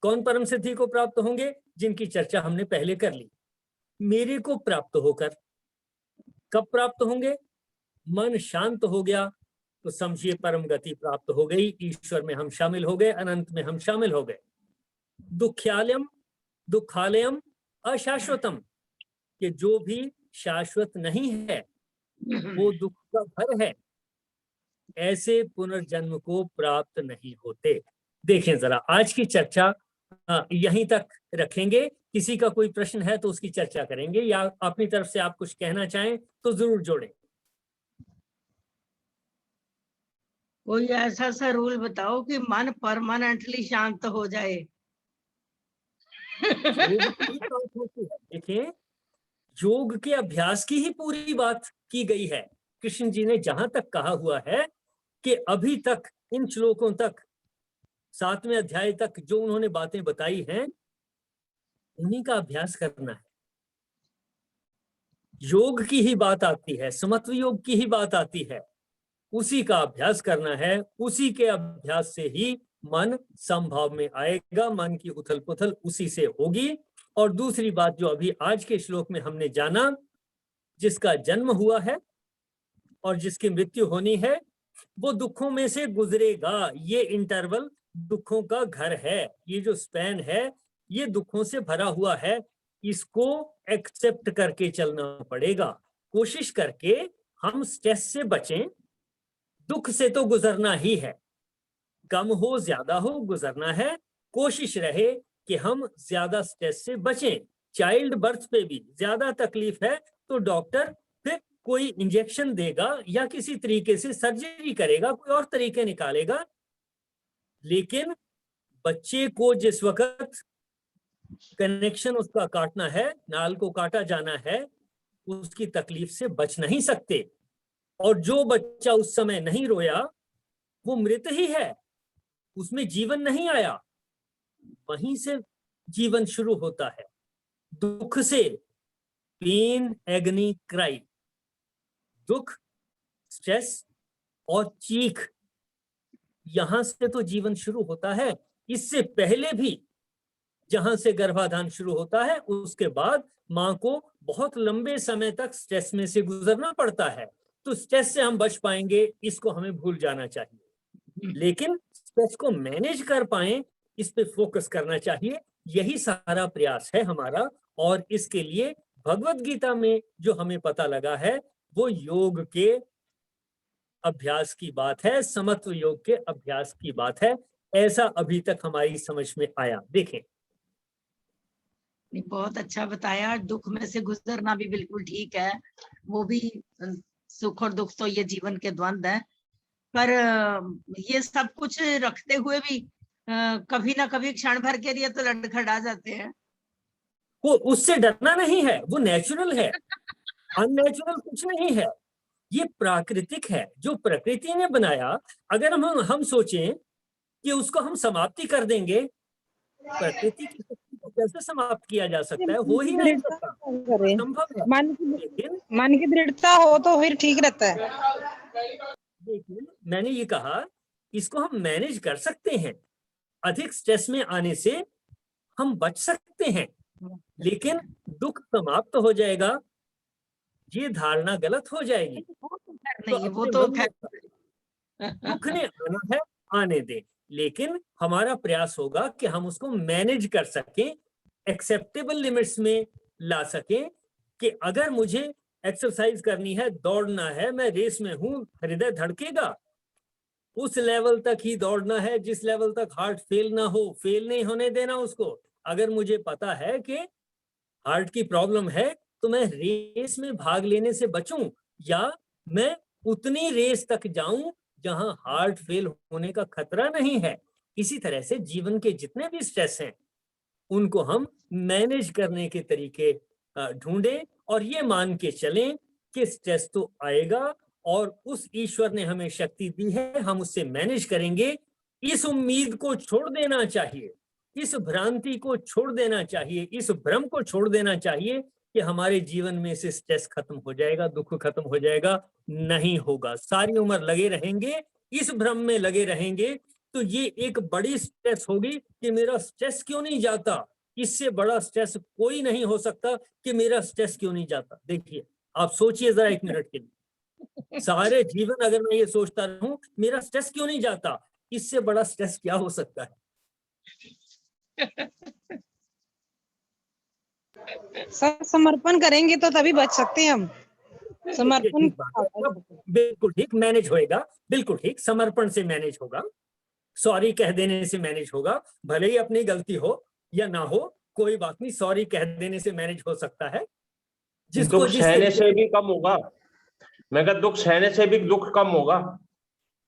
कौन परम सिद्धि को प्राप्त होंगे? जिनकी चर्चा हमने पहले कर ली। मेरे को प्राप्त होकर कब प्राप्त होंगे? मन शांत हो गया तो समझिए परम गति प्राप्त हो गई, ईश्वर में हम शामिल हो गए, अनंत में हम शामिल हो गए। दुखालयम अशाश्वतम, कि जो भी शाश्वत नहीं है वो दुख का घर है, ऐसे पुनर्जन्म को प्राप्त नहीं होते। देखें जरा, आज की चर्चा यहीं तक रखेंगे। किसी का कोई प्रश्न है तो उसकी चर्चा करेंगे, या अपनी तरफ से आप कुछ कहना चाहें तो जरूर जोड़ें। कोई ऐसा सा रूल बताओ कि मन परमानेंटली शांत हो जाए। देखिए, योग के अभ्यास की ही पूरी बात की गई है। कृष्ण जी ने जहां तक कहा हुआ है कि अभी तक इन श्लोकों तक, 7वें अध्याय तक जो उन्होंने बातें बताई हैं, उन्हीं का अभ्यास करना है। योग की ही बात आती है, समत्व योग की ही बात आती है, उसी का अभ्यास करना है। उसी के अभ्यास से ही मन समभाव में आएगा, मन की उथल पुथल उसी से होगी। और दूसरी बात जो अभी आज के श्लोक में हमने जाना, जिसका जन्म हुआ है और जिसकी मृत्यु होनी है, वो दुखों में से गुजरेगा। ये इंटरवल दुखों का घर है, ये जो स्पैन है ये दुखों से भरा हुआ है। इसको एक्सेप्ट करके चलना पड़ेगा। कोशिश करके हम स्ट्रेस से बचें। दुख से तो गुजरना ही है, कम हो ज्यादा हो गुजरना है। कोशिश रहे कि हम ज्यादा स्ट्रेस से बचें। चाइल्ड बर्थ पे भी ज्यादा तकलीफ है तो डॉक्टर फिर कोई इंजेक्शन देगा या किसी तरीके से सर्जरी करेगा, कोई और तरीके निकालेगा। लेकिन बच्चे को जिस वक्त कनेक्शन उसका काटना है, नाल को काटा जाना है, उसकी तकलीफ से बच नहीं सकते। और जो बच्चा उस समय नहीं रोया वो मृत ही है, उसमें जीवन नहीं आया। वहीं से जीवन शुरू होता है, दुख से। पेन, एगनी, क्राई, दुख, स्ट्रेस और चीख, यहां से तो जीवन शुरू होता है। इससे पहले भी जहां से गर्भाधान शुरू होता है, उसके बाद मां को बहुत लंबे समय तक स्ट्रेस में से गुजरना पड़ता है। तो स्ट्रेस से हम बच पाएंगे, इसको हमें भूल जाना चाहिए। लेकिन स्ट्रेस को मैनेज कर पाए, इस पे फोकस करना चाहिए। यही सारा प्रयास है हमारा। और इसके लिए भगवत गीता में जो हमें पता लगा है वो योग के अभ्यास की बात है, समत्व योग के अभ्यास की बात है। ऐसा अभी तक हमारी समझ में आया। देखें, बहुत अच्छा बताया। दुख में से गुजरना भी बिल्कुल ठीक है, वो भी सुख और दुख तो ये जीवन के द्वंद्व है। पर ये सब कुछ रखते हुए भी कभी ना कभी क्षण भर के लिए तो लड़खड़ा जाते हैं। वो उससे डरना नहीं है, वो नेचुरल है। अननेचुरल कुछ नहीं है, ये प्राकृतिक है जो प्रकृति ने बनाया। अगर हम सोचें कि उसको हम समाप्ति कर देंगे, प्रकृति की शक्ति को कैसे समाप्त किया जा सकता है? हो ही नहीं सकता, संभव है। मन की दृढ़ता हो तो फिर ठीक रहता है। लेकिन मैंने ये कहा, इसको हम मैनेज कर सकते हैं। अधिक स्ट्रेस में आने से हम बच सकते हैं, लेकिन दुख समाप्त हो जाएगा, ये धारणा गलत हो जाएगी। नहीं, वो तो दुख ने आना है, आने दें, लेकिन हमारा प्रयास होगा कि हम उसको मैनेज कर सकें, एक्सेप्टेबल लिमिट्स में ला सकें। कि अगर मुझे एक्सरसाइज करनी है, दौड़ना है, मैं रेस में हूं, हृदय धड़केगा, उस लेवल तक ही दौड़ना है जिस लेवल तक हार्ट फेल ना हो, फेल नहीं होने देना उसको। अगर मुझे पता है कि हार्ट की प्रॉब्लम है तो मैं रेस में भाग लेने से बचूं, या मैं उतनी रेस तक जाऊं जहां हार्ट फेल होने का खतरा नहीं है। इसी तरह से जीवन के जितने भी स्ट्रेस हैं उनको हम मैनेज करने के तरीके ढूंढें, और ये मान के चलें कि स्ट्रेस तो आएगा और उस ईश्वर ने हमें शक्ति दी है, हम उससे मैनेज करेंगे। इस उम्मीद को छोड़ देना चाहिए, इस भ्रांति को छोड़ देना चाहिए, इस भ्रम को छोड़ देना चाहिए कि हमारे जीवन में से स्ट्रेस खत्म हो जाएगा, दुख खत्म हो जाएगा, नहीं होगा। सारी उम्र लगे रहेंगे, इस भ्रम में लगे रहेंगे, तो ये एक बड़ी स्ट्रेस होगी कि मेरा स्ट्रेस क्यों नहीं जाता। इससे बड़ा स्ट्रेस कोई नहीं हो सकता कि मेरा स्ट्रेस क्यों नहीं जाता। देखिए, आप सोचिए जरा 1 मिनट के लिए, सारे जीवन अगर मैं ये सोचता रहूं मेरा स्ट्रेस क्यों नहीं जाता, इससे बड़ा स्ट्रेस क्या हो सकता है। सर समर्पण करेंगे तो तभी बच सकते हैं हम। समर्पण ठीक बात है, बिल्कुल ठीक, मैनेज होएगा, बिल्कुल ठीक, समर्पण से मैनेज होगा, सॉरी कह देने से मैनेज होगा, भले ही अपनी गलती हो या ना हो, कोई बात नहीं, सॉरी कह देने से मैनेज हो सकता है। जिसको दुख सहने से भी कम होगा, मैं कहा दुख सहने से भी दुख कम होगा।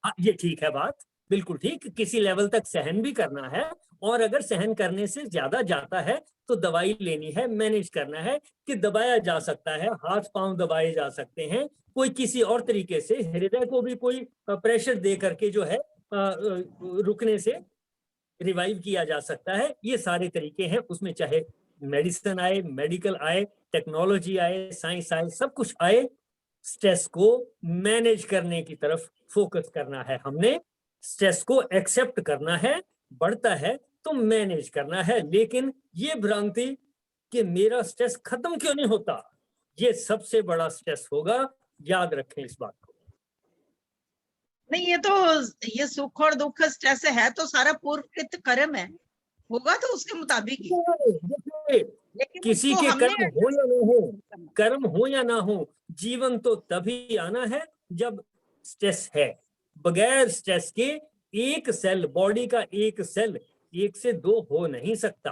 हाँ, ये ठीक है बात, बिल्कुल ठीक, किसी लेवल तक सहन भी करना है, और अगर सहन करने से ज्यादा जाता है तो दवाई लेनी है, मैनेज करना है कि दबाया जा सकता है, हाथ पांव दबाए जा सकते हैं, कोई किसी और तरीके से हृदय को भी कोई प्रेशर दे करके जो है रुकने से रिवाइव किया जा सकता है। ये सारे तरीके हैं, उसमें चाहे मेडिसिन आए, मेडिकल आए, टेक्नोलॉजी आए, साइंस आए, सब कुछ आए, स्ट्रेस को मैनेज करने की तरफ फोकस करना है। हमने स्ट्रेस को एक्सेप्ट करना है, बढ़ता है तो मैनेज करना है। लेकिन ये भ्रांति कि मेरा स्ट्रेस खत्म क्यों नहीं होता, ये सबसे बड़ा स्ट्रेस होगा, याद रखें इस बात को। नहीं, ये सुख और दुख स्ट्रेस है तो सारा पूर्वकृत कर्म है, होगा तो उसके मुताबिक ही। लेकिन किसी के कर्म हो या ना हो, कर्म हो या ना हो, जीवन तो तभी आना है जब स्ट्रेस है। बगैर स्ट्रेस के एक सेल, बॉडी का एक सेल 1 से 2 हो नहीं सकता।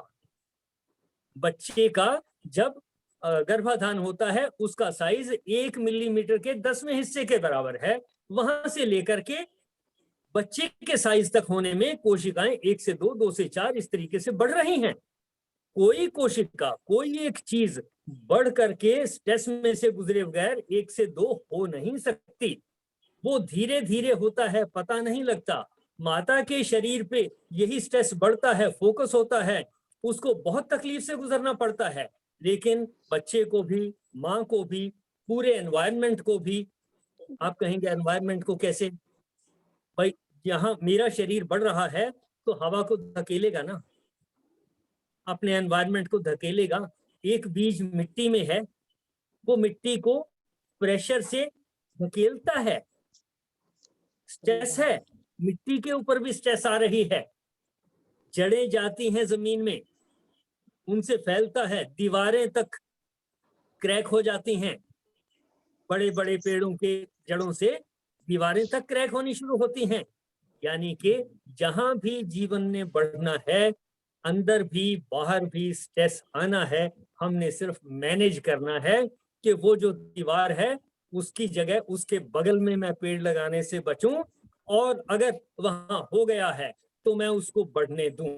बच्चे का जब गर्भाधान होता है उसका साइज 1 मिलीमीटर के 10वें हिस्से के बराबर है, वहां से लेकर के बच्चे के साइज तक होने में कोशिकाएं 1 से 2, 2 से 4 इस तरीके से बढ़ रही हैं। कोई कोशिका, कोई एक चीज बढ़ करके स्ट्रेस में से गुजरे बगैर 1 से 2 हो नहीं सकती। वो धीरे धीरे होता है, पता नहीं लगता। माता के शरीर पे यही स्ट्रेस बढ़ता है, फोकस होता है, उसको बहुत तकलीफ से गुजरना पड़ता है। लेकिन बच्चे को भी, माँ को भी, पूरे एनवायरनमेंट को भी, आप कहेंगे एनवायरनमेंट को कैसे? भाई यहाँ मेरा शरीर बढ़ रहा है तो हवा को धकेलेगा ना, अपने एनवायरनमेंट को धकेलेगा। एक बीज मिट्टी में है, वो मिट्टी को प्रेशर से धकेलता है। स्ट्रेस है, मिट्टी के ऊपर भी स्ट्रेस आ रही है, जड़ें जाती हैं जमीन में, उनसे फैलता है, दीवारें तक क्रैक हो जाती हैं। बड़े बड़े पेड़ों के जड़ों से दीवारें तक क्रैक होनी शुरू होती हैं। यानी कि जहां भी जीवन ने बढ़ना है, अंदर भी बाहर भी स्ट्रेस आना है। हमने सिर्फ मैनेज करना है कि वो जो दीवार है उसकी जगह उसके बगल में मैं पेड़ लगाने से बचूं, और अगर वहां हो गया है तो मैं उसको बढ़ने दूं,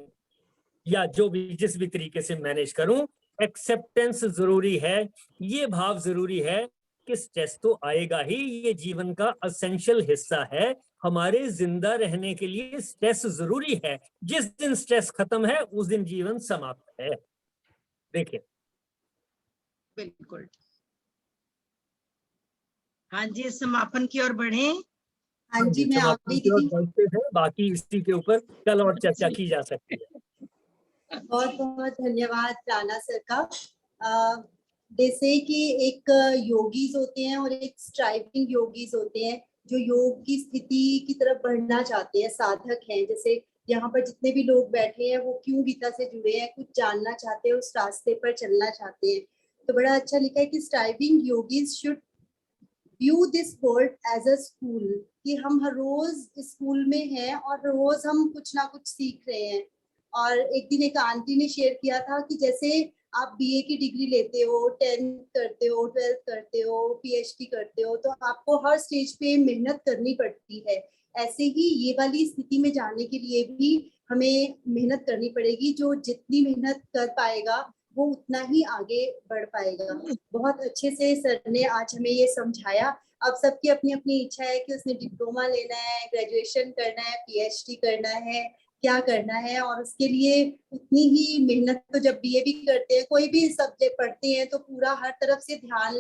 या जो भी जिस भी तरीके से मैनेज करूं। एक्सेप्टेंस जरूरी है, ये भाव जरूरी है कि स्ट्रेस तो आएगा ही, ये जीवन का एसेंशियल हिस्सा है। हमारे जिंदा रहने के लिए स्ट्रेस जरूरी है। जिस दिन स्ट्रेस खत्म है उस दिन जीवन समाप्त है। देखिए, बिल्कुल। हाँ जी, समापन की ओर बढ़े। हाँ जी, मैं आप भी बढ़ते हैं, बाकी इसी के ऊपर कल और चर्चा की जा सकती है। बहुत बहुत धन्यवाद राणा सर का। जैसे कि एक योगीज होते हैं और एक स्ट्राइविंग योगीज होते हैं जो योग की स्थिति की तरफ बढ़ना चाहते हैं, साधक हैं। जैसे यहाँ पर जितने भी लोग बैठे हैं वो क्यों गीता से जुड़े हैं, कुछ जानना चाहते हैं, उस रास्ते पर चलना चाहते हैं। तो बड़ा अच्छा लिखा है कि striving yogis should view this world as a school, कि हम हर रोज स्कूल में हैं और रोज हम कुछ ना कुछ सीख रहे हैं। और एक दिन एक आंटी ने शेयर किया था कि जैसे आप बीए की डिग्री लेते हो, 10th करते हो, 12th करते हो, पीएचडी करते हो, तो आपको हर स्टेज पे मेहनत करनी पड़ती है। ऐसे ही ये वाली स्थिति में जाने के लिए भी हमें मेहनत करनी पड़ेगी। जो जितनी मेहनत कर पाएगा वो उतना ही आगे बढ़ पाएगा। बहुत अच्छे से सर ने आज हमें ये समझाया। अब सबकी अपनी अपनी इच्छा है कि उसने डिप्लोमा लेना है, ग्रेजुएशन करना है, पीएचडी करना है, क्या करना है, और उसके लिए उतनी ही मेहनत तो जब बीए भी करते हैं, कोई भी सब्जेक्ट पढ़ते हैं तो पूरा हर तरफ से ध्यान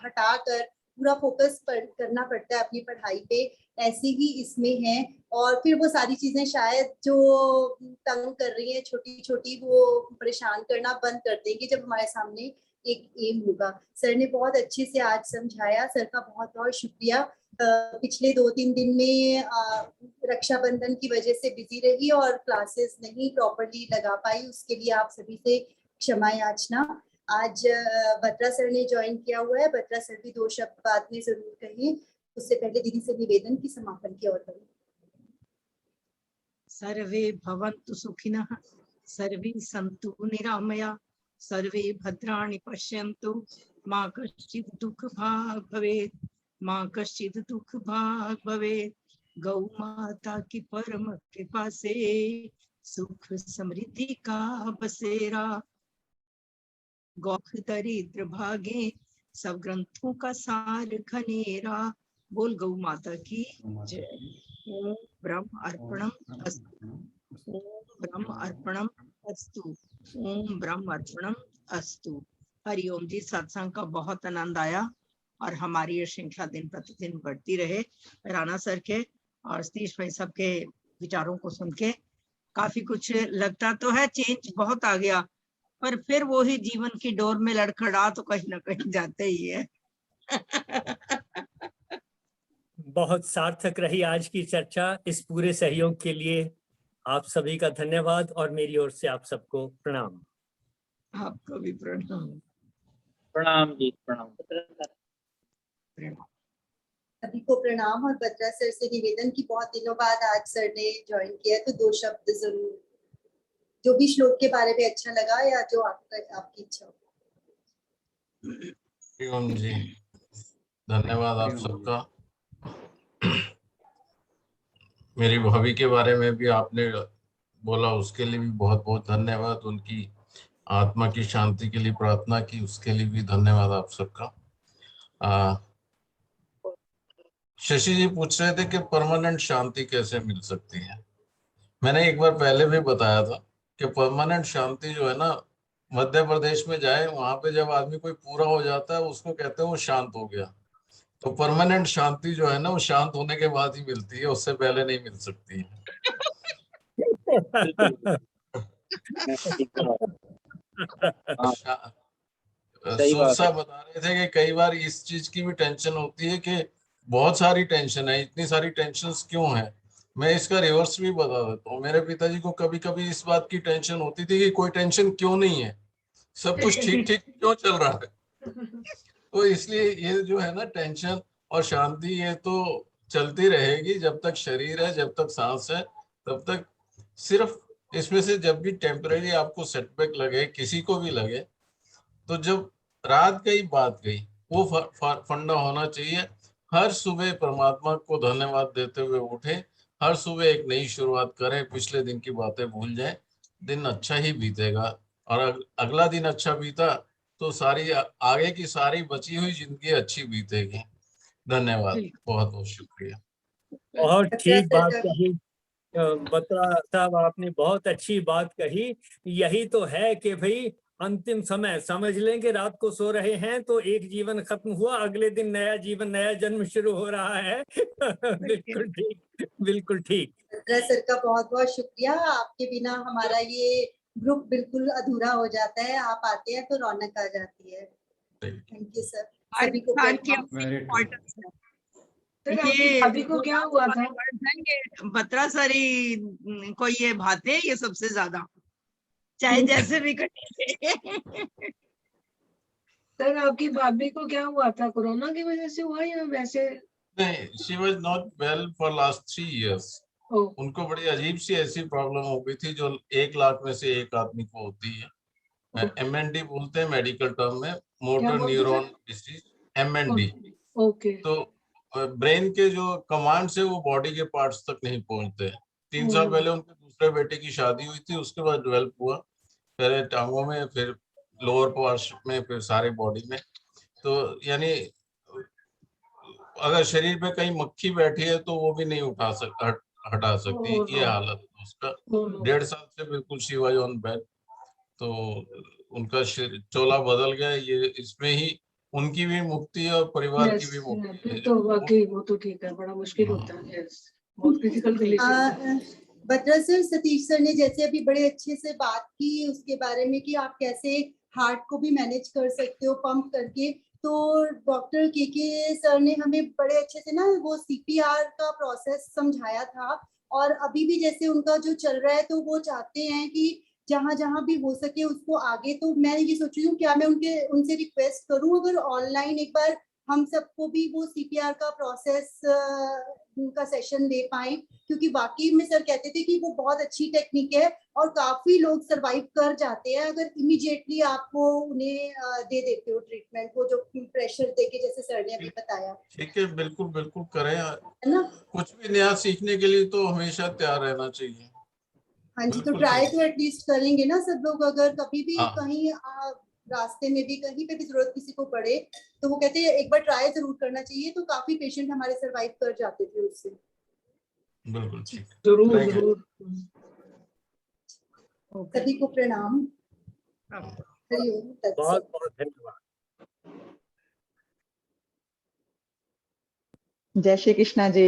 हटा कर पूरा फोकस करना पड़ता है अपनी पढ़ाई पे, ऐसे ही इसमें है। और फिर वो सारी चीजें शायद जो तंग कर रही हैं छोटी छोटी, वो परेशान करना बंद कर देंगे जब हमारे सामने एक एम होगा। सर ने बहुत अच्छे से आज समझाया, सर का बहुत बहुत शुक्रिया। पिछले 2-3 दिन में रक्षाबंधन की वजह से बिजी रही और क्लासेस नहीं प्रॉपर्ली लगा पाई, उसके लिए आप सभी से क्षमा याचना। आज बत्रा सर ने ज्वाइन किया हुआ है, बत्रा सर भी 2 शब्द बाद में जरूर कहें। उससे पहले दीदी से निवेदन की समापन की ओर बढ़ें। सर्वे भवन्तु सुखिनः, सर्वे सन्तु निरामया, सर्वे भद्राणि पश्यन्तु, मा कश्चित् दुःखभाग् भवेत्, मा कश्चित् दुःखभाग् भवेत्। गौ माता की परम कृपा से सुख समृद्धि का बसेरा, गौख दरिद्र भागे सब ग्रंथों का सार घनेरा। बोल गौ माता की जय। ओम ब्रह्म अर्पणम अस्तु, ओम ब्रह्म अर्पणम अस्तु, ओम ब्रह्म अर्पणम अस्तु। हरिओम जी, सत्संग का बहुत आनंद आया और हमारी ये श्रृंखला दिन प्रतिदिन बढ़ती रहे। राणा सर के और सतीश भाई सब के विचारों को सुन के काफी कुछ लगता तो है, चेंज बहुत आ गया, पर फिर वो ही जीवन की डोर में लड़खड़ा तो कहीं ना कहीं जाते ही है। बहुत सार्थक रही आज की चर्चा। इस पूरे सहयोग के लिए आप सभी का धन्यवाद और मेरी ओर से आप सबको प्रणाम। आपको भी प्रणाम। प्रणाम जी, प्रणाम। सभी को प्रणाम। और बत्रा सर से निवेदन की बहुत दिनों बाद आज सर ने ज्वाइन किया, तो 2 शब्द जरूर, जो भी श्लोक के बारे में अच्छा लगा या जो आपकी इच्छा हो। ओम जी, धन्यवाद आप सबका। मेरी भाभी के बारे में भी आपने बोला, उसके लिए भी बहुत बहुत धन्यवाद। उनकी आत्मा की शांति के लिए प्रार्थना की, उसके लिए भी धन्यवाद आप सबका। शशि जी पूछ रहे थे कि परमानेंट शांति कैसे मिल सकती है। मैंने एक बार पहले भी बताया था कि परमानेंट शांति जो है ना, मध्य प्रदेश में जाए, वहां पे जब आदमी कोई पूरा हो जाता है उसको कहते हैं वो शांत हो गया। तो परमानेंट शांति जो है ना, वो शांत होने के बाद ही मिलती है, उससे पहले नहीं मिल सकती है। सुरसा बता रहे थे कि कई बार इस चीज की भी टेंशन होती है कि बहुत सारी टेंशन है, इतनी सारी टेंशन क्यों है। मैं इसका रिवर्स भी बता देता हूँ। मेरे पिताजी को कभी कभी इस बात की टेंशन होती थी कि कोई टेंशन क्यों नहीं है, सब कुछ ठीक ठीक क्यों चल रहा है। तो इसलिए ये जो है ना टेंशन और शांति, ये तो चलती रहेगी जब तक शरीर है, जब तक सांस है, तब तक। सिर्फ इसमें से जब भी टेम्परेरी आपको सेटबैक लगे, किसी को भी लगे, तो जब रात गई बात गई, वो फंडा होना चाहिए। हर सुबह परमात्मा को धन्यवाद देते हुए उठे, हर सुबह एक नई शुरुआत करें, पिछले दिन की बातें भूल जाएं, दिन अच्छा ही बीतेगा। और अगला दिन अच्छा बीता तो सारी आगे की सारी बची हुई जिंदगी अच्छी बीतेगी। धन्यवाद, बहुत बहुत शुक्रिया। बहुत ठीक बात कही बत्रा साहब, आपने बहुत अच्छी बात कही। यही तो है कि भाई अंतिम समय समझ लेंगे, रात को सो रहे हैं तो एक जीवन खत्म हुआ, अगले दिन नया जीवन, नया जन्म शुरू हो रहा है। बिल्कुल ठीक, बिल्कुल ठीक। बत्रा सर का बहुत बहुत शुक्रिया। आपके बिना हमारा ये ग्रुप बिल्कुल अधूरा हो जाता है, आप आते हैं तो रौनक आ जाती है। Thank you sir. सभी को ये अभी को क्या हुआ था? बत्रा सारी को ये भाते ये सबसे ज्यादा, चाहे जैसे भी कटे। सर आपकी भाभी को क्या हुआ था? कोरोना की वजह से हुआ या वैसे? नहीं, she was not well for last 3 years. उनको बड़ी अजीब सी ऐसी प्रॉब्लम हो गई थी जो 1 लाख में से 1 आदमी को होती है। MND बोलते हैं मेडिकल टर्म में, motor neuron disease, MND। Okay. तो ब्रेन के जो कमांड्स है वो बॉडी के पार्ट्स तक नहीं पहुंचते। 3 साल पहले उनके दूसरे बेटे की शादी हुई थी, उसके बाद डेवलप हुआ, पहले टांगों में, फिर लोअर पार्ट्स में, फिर सारे बॉडी में। तो यानी अगर शरीर पे कहीं मक्खी बैठी है तो वो भी नहीं हटा सकती, ये हालत उसका 1.5 साल से बिल्कुल शी वाज ऑन बेड, तो उनका चोला बदल गया। ये इसमें ही उनकी भी मुक्ति है और परिवार की भी मुक्ति है। तो वाकई वो तो ठीक है, बड़ा मुश्किल होता है, बहुत critical condition. Batra sir, Satish sir ने जैसे अभी बड़े अच्छे से बात की उसके बारे में कि आप कैसे हार्ट को भी मैनेज कर सकते हो पंप करके, तो डॉक्टर के सर ने हमें बड़े अच्छे से ना वो सीपीआर का प्रोसेस समझाया था। और अभी भी जैसे उनका जो चल रहा है तो वो चाहते हैं कि जहां जहां भी हो सके उसको आगे, तो मैं ये सोच रही हूँ क्या मैं उनसे रिक्वेस्ट करूं अगर ऑनलाइन एक बार हम सबको भी वो सीपीआर का प्रोसेस का सेशन दे पाए, क्योंकि वाकई में सर कहते थे कि वो बहुत अच्छी टेक्निक है और काफी लोग सरवाइव कर जाते हैं अगर इमीडिएटली आपको उन्हें दे देते हो ट्रीटमेंट, वो जो प्रेशर देके जैसे सर ने अभी बताया। ठीक है, बिल्कुल बिल्कुल करें, है ना? कुछ भी नया सीखने के लिए तो हमेशा तैयार रहना चाहिए। हाँ जी, तो ट्राई तो एटलीस्ट करेंगे ना सब लोग, अगर कभी भी हाँ। कहीं रास्ते में भी कहीं पे भी जरूरत किसी को पड़े तो वो कहते हैं एक बार ट्राई जरूर करना चाहिए, तो काफी पेशेंट हमारे सरवाइव कर जाते थे उससे। बिल्कुल ठीक, जरूर जरूर। सभी को प्रणाम। हरिओम। बहुत बहुत धन्यवाद। जय श्री कृष्णा जी।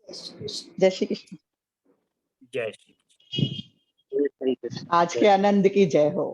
जय श्री कृष्ण। जय श्री हरे कृष्ण। आज के आनंद की जय हो।